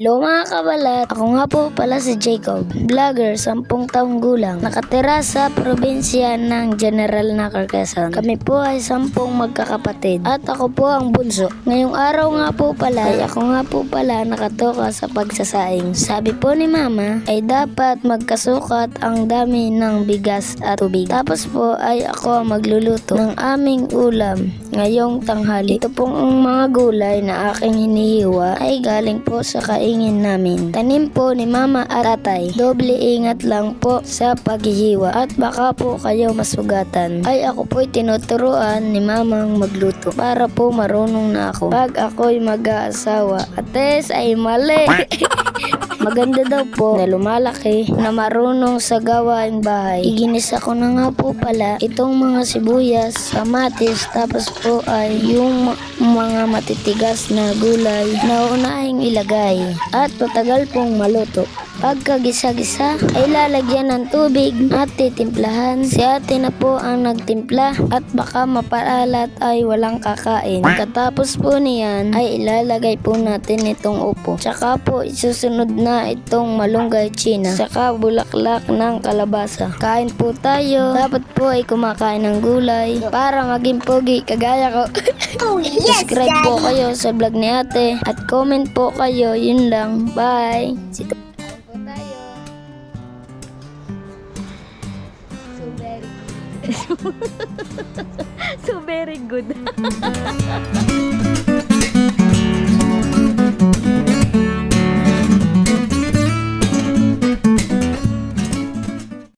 Hello mga kabalat, ako nga po pala si Jacob, vlogger, 10 taong gulang, nakatira sa probinsya ng General Nakar, Quezon. Kami po ay 10 magkakapatid at ako po ang bunso. Ngayong araw nga po pala ay ako nga po pala nakatoka sa pagsasaing. Sabi po ni mama ay dapat magkasukat ang dami ng bigas at tubig. Tapos po ay ako ang magluluto ng aming ulam ngayong tanghali. Ito pong mga gulay na aking hinihiwa ay galing po sa kaingin namin. Tanim po ni mama at tatay. Doble ingat lang po sa paghihiwa at baka po kayo masugatan. Ay ako po'y tinuturuan ni mamang magluto para po marunong na ako pag ako'y mag-aasawa. Ates ay mali! Maganda daw po na lumalaki na marunong sa gawaing bahay. Iginisa ko na nga po pala itong mga sibuyas, kamatis, tapos po ay yung mga matitigas na gulay na unahing ilagay at patagal pong maluto. Pagkagisa-gisa ay lalagyan ng tubig at titimplahan. Si ate na po ang nagtimpla at baka mapaalat ay walang kakain. Katapos po niyan ay ilalagay po natin itong upo. Tsaka po isusunod na itong malunggay China. Tsaka bulaklak ng kalabasa. Kain po tayo. Dapat po ay kumakain ng gulay para maging pogi kagaya ko. Oh, yes, Subscribe po Daddy. kayo sa vlog ni ate at comment po kayo. Yun lang. Bye! So very good.